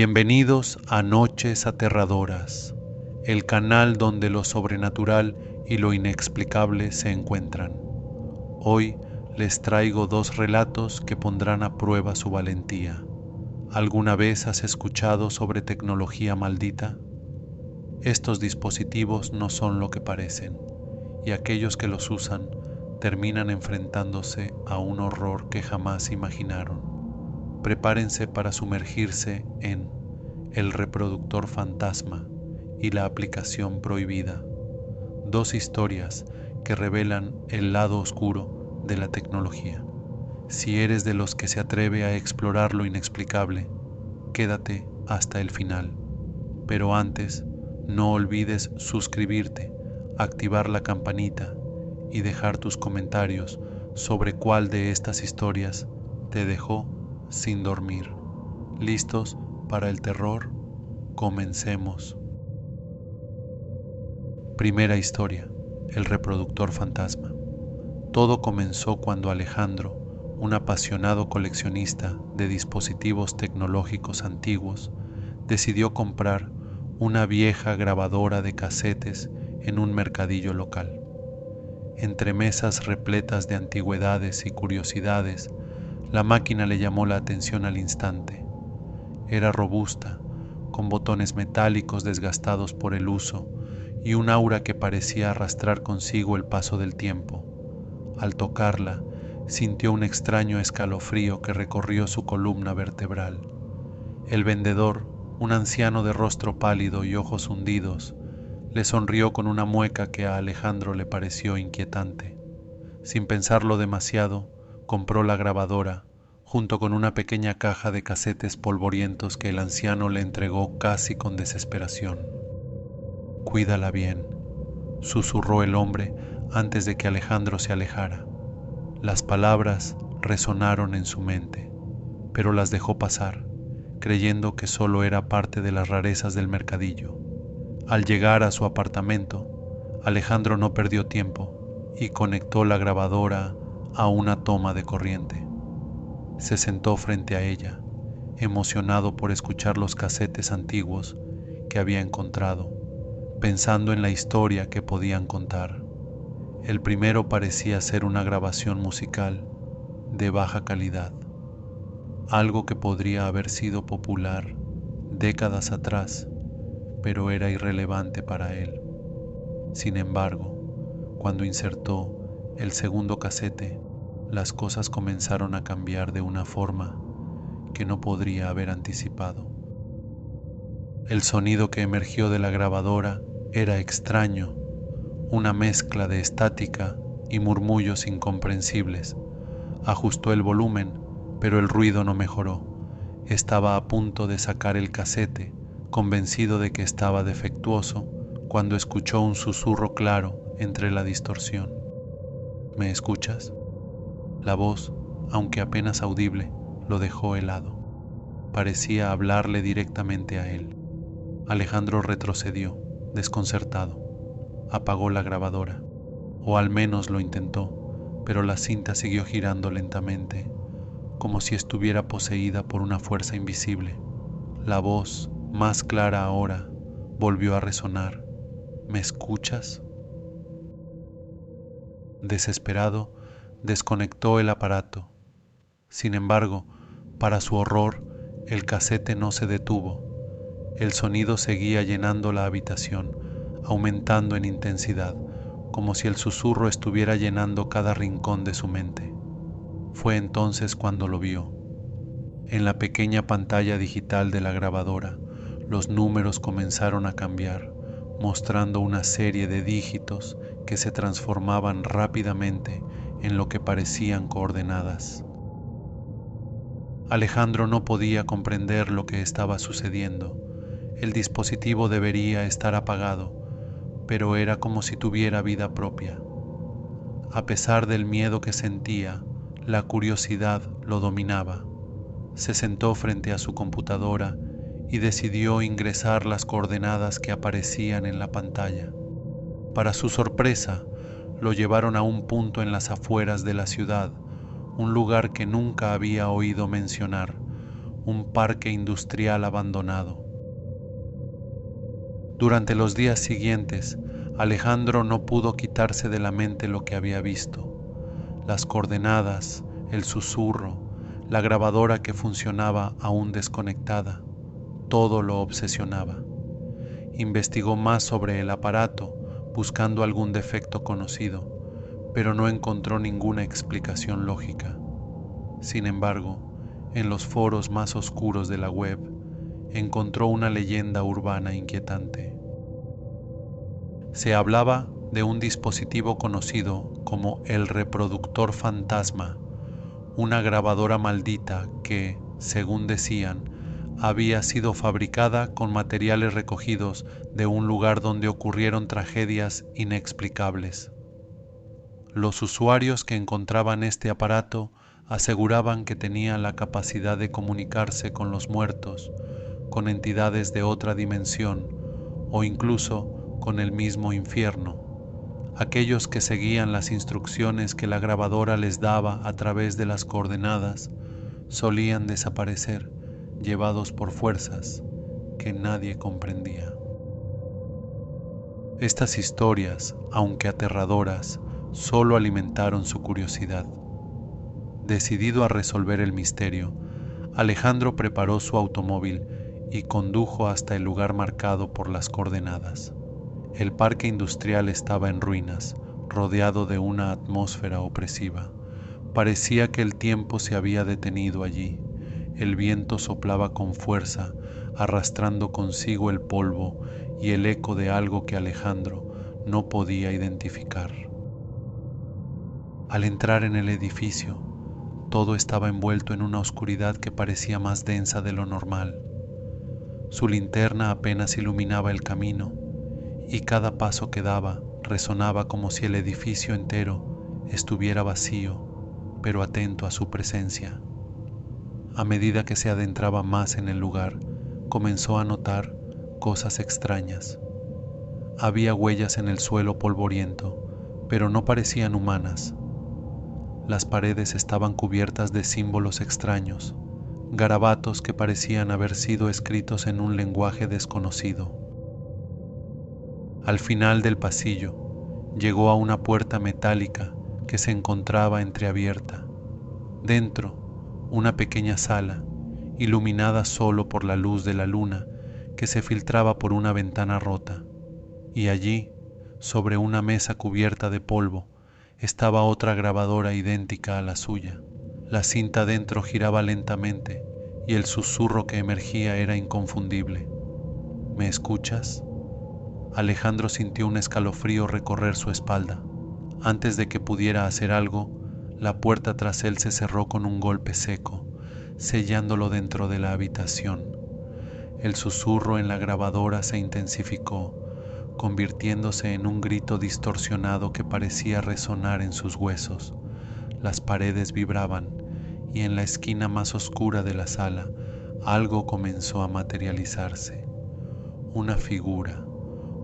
Bienvenidos a Noches Aterradoras, el canal donde lo sobrenatural y lo inexplicable se encuentran. Hoy les traigo dos relatos que pondrán a prueba su valentía. ¿Alguna vez has escuchado sobre tecnología maldita? Estos dispositivos no son lo que parecen, y aquellos que los usan terminan enfrentándose a un horror que jamás imaginaron. Prepárense para sumergirse en El reproductor fantasma y La aplicación prohibida, dos historias que revelan el lado oscuro de la tecnología. Si eres de los que se atreve a explorar lo inexplicable, quédate hasta el final. Pero antes, no olvides suscribirte, activar la campanita y dejar tus comentarios sobre cuál de estas historias te dejó sin dormir. ¿Listos para el terror? Comencemos. Primera historia: El reproductor fantasma. Todo comenzó cuando Alejandro, un apasionado coleccionista de dispositivos tecnológicos antiguos, decidió comprar una vieja grabadora de casetes en un mercadillo local. Entre mesas repletas de antigüedades y curiosidades, la máquina le llamó la atención al instante. Era robusta, con botones metálicos desgastados por el uso y un aura que parecía arrastrar consigo el paso del tiempo. Al tocarla, sintió un extraño escalofrío que recorrió su columna vertebral. El vendedor, un anciano de rostro pálido y ojos hundidos, le sonrió con una mueca que a Alejandro le pareció inquietante. Sin pensarlo demasiado, compró la grabadora, junto con una pequeña caja de casetes polvorientos que el anciano le entregó casi con desesperación. «Cuídala bien», susurró el hombre antes de que Alejandro se alejara. Las palabras resonaron en su mente, pero las dejó pasar, creyendo que solo era parte de las rarezas del mercadillo. Al llegar a su apartamento, Alejandro no perdió tiempo y conectó la grabadora a una toma de corriente. Se sentó frente a ella, emocionado por escuchar los casetes antiguos que había encontrado, pensando en la historia que podían contar. El primero parecía ser una grabación musical de baja calidad, algo que podría haber sido popular décadas atrás, pero era irrelevante para él. Sin embargo, cuando insertó el segundo casete, las cosas comenzaron a cambiar de una forma que no podría haber anticipado. El sonido que emergió de la grabadora era extraño, una mezcla de estática y murmullos incomprensibles. Ajustó el volumen, pero el ruido no mejoró. Estaba a punto de sacar el casete, convencido de que estaba defectuoso, cuando escuchó un susurro claro entre la distorsión. «¿Me escuchas?». La voz, aunque apenas audible, lo dejó helado. Parecía hablarle directamente a él. Alejandro retrocedió, desconcertado. Apagó la grabadora, o al menos lo intentó, pero la cinta siguió girando lentamente, como si estuviera poseída por una fuerza invisible. La voz, más clara ahora, volvió a resonar. «¿Me escuchas?». Desesperado, desconectó el aparato. Sin embargo, para su horror, el casete no se detuvo. El sonido seguía llenando la habitación, aumentando en intensidad, como si el susurro estuviera llenando cada rincón de su mente. Fue entonces cuando lo vio. En la pequeña pantalla digital de la grabadora, los números comenzaron a cambiar, mostrando una serie de dígitos que se transformaban rápidamente en lo que parecían coordenadas. Alejandro no podía comprender lo que estaba sucediendo. El dispositivo debería estar apagado, pero era como si tuviera vida propia. A pesar del miedo que sentía, la curiosidad lo dominaba. Se sentó frente a su computadora y decidió ingresar las coordenadas que aparecían en la pantalla. Para su sorpresa, lo llevaron a un punto en las afueras de la ciudad, un lugar que nunca había oído mencionar, un parque industrial abandonado. Durante los días siguientes, Alejandro no pudo quitarse de la mente lo que había visto. Las coordenadas, el susurro, la grabadora que funcionaba aún desconectada, todo lo obsesionaba. Investigó más sobre el aparato, buscando algún defecto conocido, pero no encontró ninguna explicación lógica. Sin embargo, en los foros más oscuros de la web, encontró una leyenda urbana inquietante. Se hablaba de un dispositivo conocido como el reproductor fantasma, una grabadora maldita que, según decían, había sido fabricada con materiales recogidos de un lugar donde ocurrieron tragedias inexplicables. Los usuarios que encontraban este aparato aseguraban que tenía la capacidad de comunicarse con los muertos, con entidades de otra dimensión o incluso con el mismo infierno. Aquellos que seguían las instrucciones que la grabadora les daba a través de las coordenadas solían desaparecer, llevados por fuerzas que nadie comprendía. Estas historias, aunque aterradoras, solo alimentaron su curiosidad. Decidido a resolver el misterio, Alejandro preparó su automóvil y condujo hasta el lugar marcado por las coordenadas. El parque industrial estaba en ruinas, rodeado de una atmósfera opresiva. Parecía que el tiempo se había detenido allí. El viento soplaba con fuerza, arrastrando consigo el polvo y el eco de algo que Alejandro no podía identificar. Al entrar en el edificio, todo estaba envuelto en una oscuridad que parecía más densa de lo normal. Su linterna apenas iluminaba el camino, y cada paso que daba resonaba como si el edificio entero estuviera vacío, pero atento a su presencia. A medida que se adentraba más en el lugar, comenzó a notar cosas extrañas. Había huellas en el suelo polvoriento, pero no parecían humanas. Las paredes estaban cubiertas de símbolos extraños, garabatos que parecían haber sido escritos en un lenguaje desconocido. Al final del pasillo, llegó a una puerta metálica que se encontraba entreabierta. Dentro, una pequeña sala, iluminada solo por la luz de la luna que se filtraba por una ventana rota. Y allí, sobre una mesa cubierta de polvo, estaba otra grabadora idéntica a la suya. La cinta dentro giraba lentamente y el susurro que emergía era inconfundible. ¿Me escuchas? Alejandro sintió un escalofrío recorrer su espalda. Antes de que pudiera hacer algo, la puerta tras él se cerró con un golpe seco, sellándolo dentro de la habitación. El susurro en la grabadora se intensificó, convirtiéndose en un grito distorsionado que parecía resonar en sus huesos. Las paredes vibraban y en la esquina más oscura de la sala algo comenzó a materializarse. Una figura,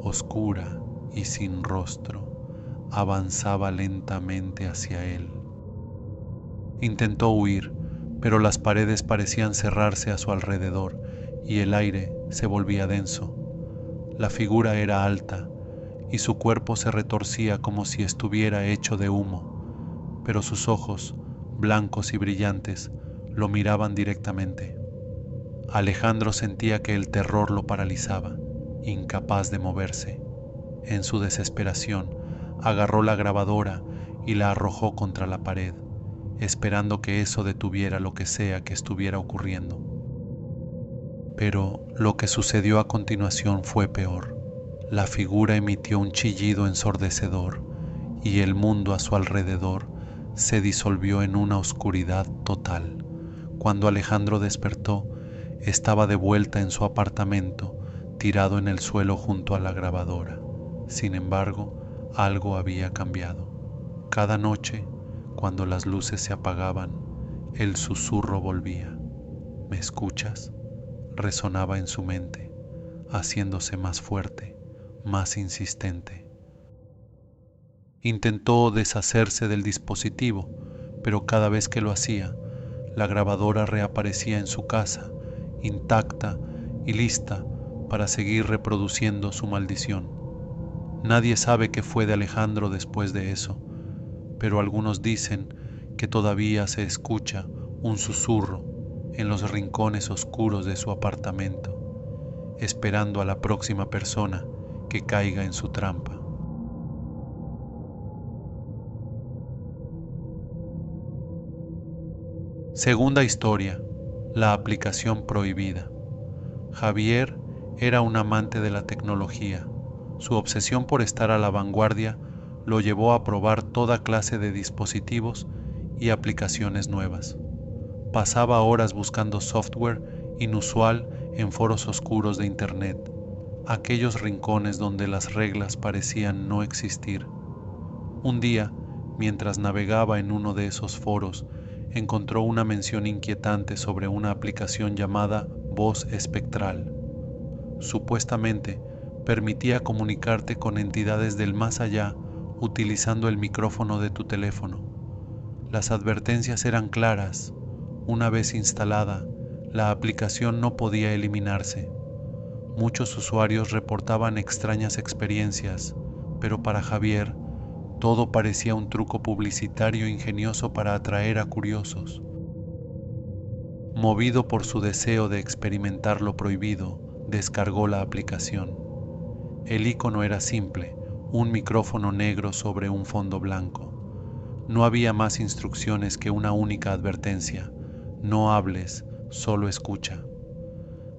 oscura y sin rostro, avanzaba lentamente hacia él. Intentó huir, pero las paredes parecían cerrarse a su alrededor y el aire se volvía denso. La figura era alta y su cuerpo se retorcía como si estuviera hecho de humo, pero sus ojos, blancos y brillantes, lo miraban directamente. Alejandro sentía que el terror lo paralizaba, incapaz de moverse. En su desesperación, agarró la grabadora y la arrojó contra la pared, esperando que eso detuviera lo que sea que estuviera ocurriendo. Pero lo que sucedió a continuación fue peor. La figura emitió un chillido ensordecedor y el mundo a su alrededor se disolvió en una oscuridad total. Cuando Alejandro despertó, estaba de vuelta en su apartamento, tirado en el suelo junto a la grabadora. Sin embargo, algo había cambiado. Cada noche, cuando las luces se apagaban, el susurro volvía. ¿Me escuchas? Resonaba en su mente, haciéndose más fuerte, más insistente. Intentó deshacerse del dispositivo, pero cada vez que lo hacía, la grabadora reaparecía en su casa intacta y lista para seguir reproduciendo su maldición. Nadie sabe qué fue de Alejandro después de eso, pero algunos dicen que todavía se escucha un susurro en los rincones oscuros de su apartamento, esperando a la próxima persona que caiga en su trampa. Segunda historia, la aplicación prohibida. Javier era un amante de la tecnología. Su obsesión por estar a la vanguardia lo llevó a probar toda clase de dispositivos y aplicaciones nuevas. Pasaba horas buscando software inusual en foros oscuros de Internet, aquellos rincones donde las reglas parecían no existir. Un día, mientras navegaba en uno de esos foros, encontró una mención inquietante sobre una aplicación llamada Voz Espectral. Supuestamente, permitía comunicarte con entidades del más allá utilizando el micrófono de tu teléfono. Las advertencias eran claras. Una vez instalada, la aplicación no podía eliminarse. Muchos usuarios reportaban extrañas experiencias, pero para Javier, todo parecía un truco publicitario ingenioso para atraer a curiosos. Movido por su deseo de experimentar lo prohibido, descargó la aplicación. El icono era simple, un micrófono negro sobre un fondo blanco. No había más instrucciones que una única advertencia: no hables, solo escucha.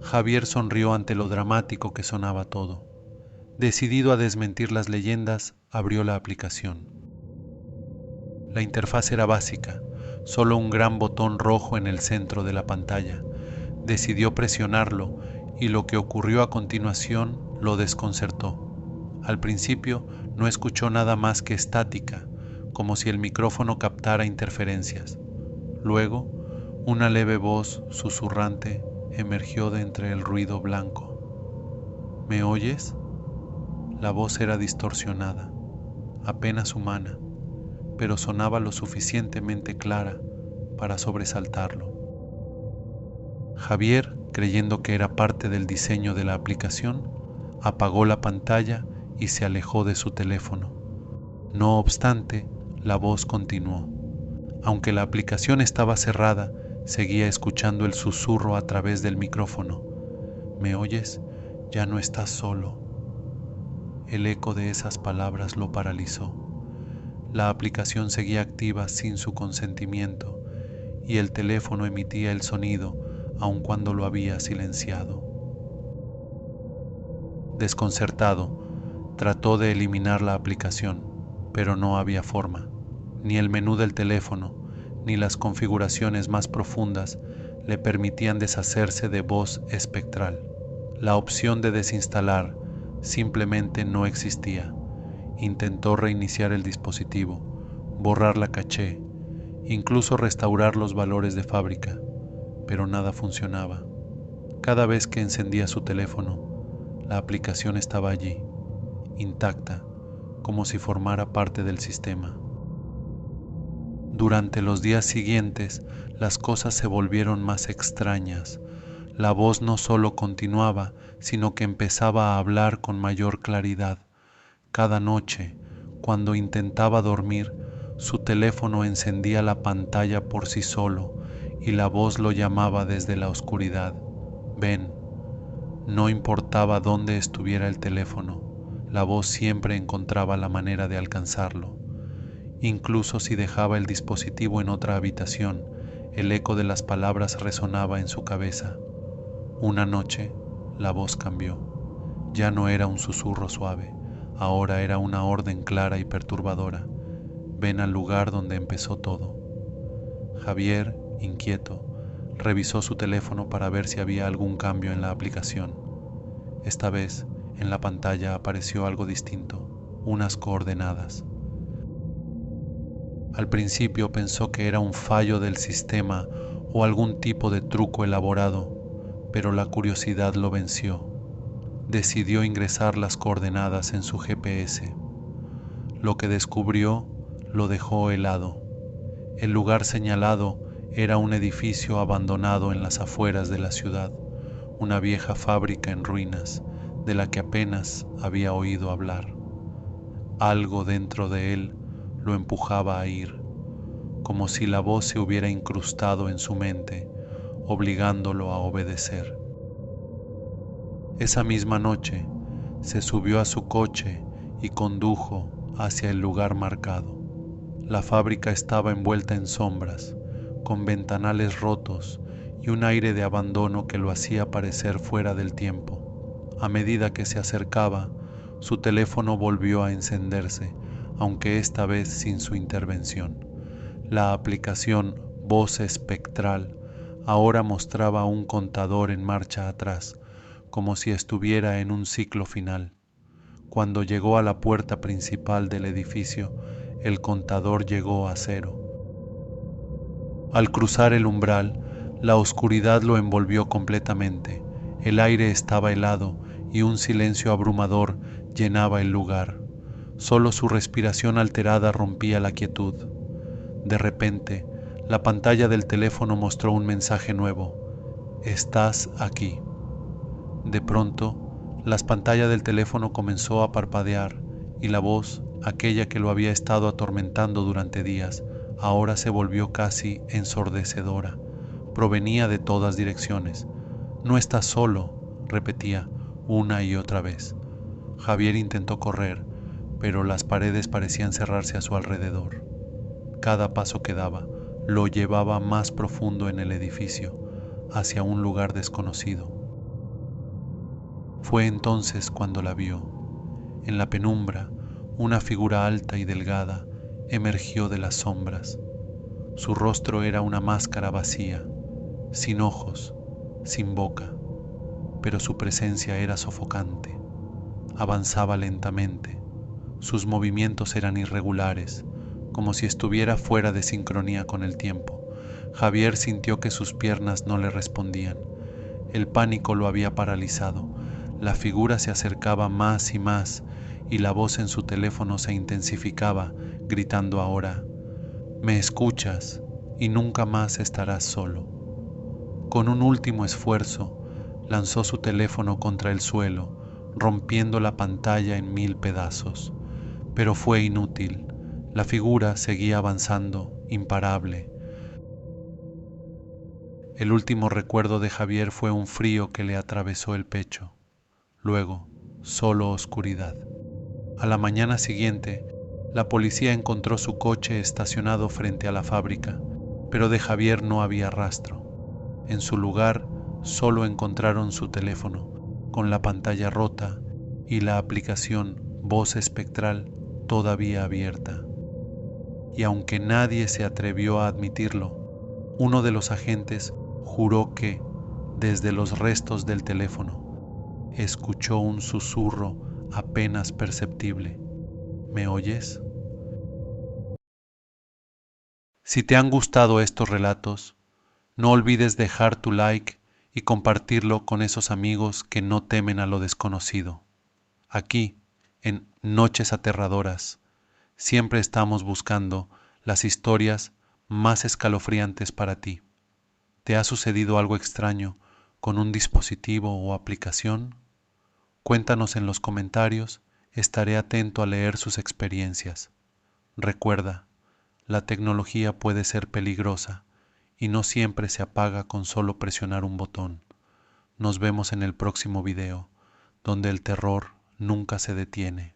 Javier sonrió ante lo dramático que sonaba todo. Decidido a desmentir las leyendas, abrió la aplicación. La interfaz era básica, solo un gran botón rojo en el centro de la pantalla. Decidió presionarlo y lo que ocurrió a continuación lo desconcertó. Al principio no escuchó nada más que estática, como si el micrófono captara interferencias. Luego, una leve voz susurrante emergió de entre el ruido blanco. ¿Me oyes? La voz era distorsionada, apenas humana, pero sonaba lo suficientemente clara para sobresaltarlo. Javier, creyendo que era parte del diseño de la aplicación, apagó la pantalla y se alejó de su teléfono. No obstante, la voz continuó. Aunque la aplicación estaba cerrada, seguía escuchando el susurro a través del micrófono. ¿Me oyes? Ya no estás solo. El eco de esas palabras lo paralizó. La aplicación seguía activa sin su consentimiento y el teléfono emitía el sonido aun cuando lo había silenciado. Desconcertado, trató de eliminar la aplicación, pero no había forma. Ni el menú del teléfono, ni las configuraciones más profundas le permitían deshacerse de Voz Espectral. La opción de desinstalar simplemente no existía. Intentó reiniciar el dispositivo, borrar la caché, incluso restaurar los valores de fábrica, pero nada funcionaba. Cada vez que encendía su teléfono, la aplicación estaba allí, intacta, como si formara parte del sistema. Durante los días siguientes, las cosas se volvieron más extrañas. La voz no solo continuaba, sino que empezaba a hablar con mayor claridad. Cada noche, cuando intentaba dormir, su teléfono encendía la pantalla por sí solo y la voz lo llamaba desde la oscuridad. Ven. No importaba dónde estuviera el teléfono, la voz siempre encontraba la manera de alcanzarlo. Incluso si dejaba el dispositivo en otra habitación, el eco de las palabras resonaba en su cabeza. Una noche, la voz cambió. Ya no era un susurro suave, ahora era una orden clara y perturbadora. Ven al lugar donde empezó todo. Javier, inquieto, revisó su teléfono para ver si había algún cambio en la aplicación. Esta vez, en la pantalla apareció algo distinto, unas coordenadas. Al principio pensó que era un fallo del sistema o algún tipo de truco elaborado, pero la curiosidad lo venció. Decidió ingresar las coordenadas en su GPS. Lo que descubrió lo dejó helado. El lugar señalado era un edificio abandonado en las afueras de la ciudad, una vieja fábrica en ruinas de la que apenas había oído hablar. Algo dentro de él lo empujaba a ir, como si la voz se hubiera incrustado en su mente, obligándolo a obedecer. Esa misma noche se subió a su coche y condujo hacia el lugar marcado. La fábrica estaba envuelta en sombras, con ventanales rotos y un aire de abandono que lo hacía parecer fuera del tiempo. A medida que se acercaba, su teléfono volvió a encenderse, aunque esta vez sin su intervención. La aplicación Voz Espectral ahora mostraba un contador en marcha atrás, como si estuviera en un ciclo final. Cuando llegó a la puerta principal del edificio, el contador llegó a 0. Al cruzar el umbral, la oscuridad lo envolvió completamente. El aire estaba helado y un silencio abrumador llenaba el lugar. Solo su respiración alterada rompía la quietud. De repente, la pantalla del teléfono mostró un mensaje nuevo: "Estás aquí". De pronto, la pantalla del teléfono comenzó a parpadear y la voz, aquella que lo había estado atormentando durante días, ahora se volvió casi ensordecedora. Provenía de todas direcciones. "No estás solo", repetía una y otra vez. Javier intentó correr, pero las paredes parecían cerrarse a su alrededor. Cada paso que daba lo llevaba más profundo en el edificio, hacia un lugar desconocido. Fue entonces cuando la vio. En la penumbra, una figura alta y delgada emergió de las sombras. Su rostro era una máscara vacía, sin ojos, sin boca, pero su presencia era sofocante. Avanzaba lentamente. Sus movimientos eran irregulares, como si estuviera fuera de sincronía con el tiempo. Javier sintió que sus piernas no le respondían. El pánico lo había paralizado. La figura se acercaba más y más, y la voz en su teléfono se intensificaba, gritando ahora: "Me escuchas y nunca más estarás solo". Con un último esfuerzo, lanzó su teléfono contra el suelo, rompiendo la pantalla en 1000 pedazos. Pero fue inútil. La figura seguía avanzando, imparable. El último recuerdo de Javier fue un frío que le atravesó el pecho. Luego, solo oscuridad. A la mañana siguiente, la policía encontró su coche estacionado frente a la fábrica, pero de Javier no había rastro. En su lugar, solo encontraron su teléfono, con la pantalla rota y la aplicación Voz Espectral todavía abierta. Y aunque nadie se atrevió a admitirlo, uno de los agentes juró que, desde los restos del teléfono, escuchó un susurro apenas perceptible: "¿Me oyes?". Si te han gustado estos relatos, no olvides dejar tu like y compartirlo con esos amigos que no temen a lo desconocido. Aquí, en Noches Aterradoras, siempre estamos buscando las historias más escalofriantes para ti. ¿Te ha sucedido algo extraño con un dispositivo o aplicación? Cuéntanos en los comentarios, estaré atento a leer sus experiencias. Recuerda, la tecnología puede ser peligrosa y no siempre se apaga con solo presionar un botón. Nos vemos en el próximo video, donde el terror nunca se detiene.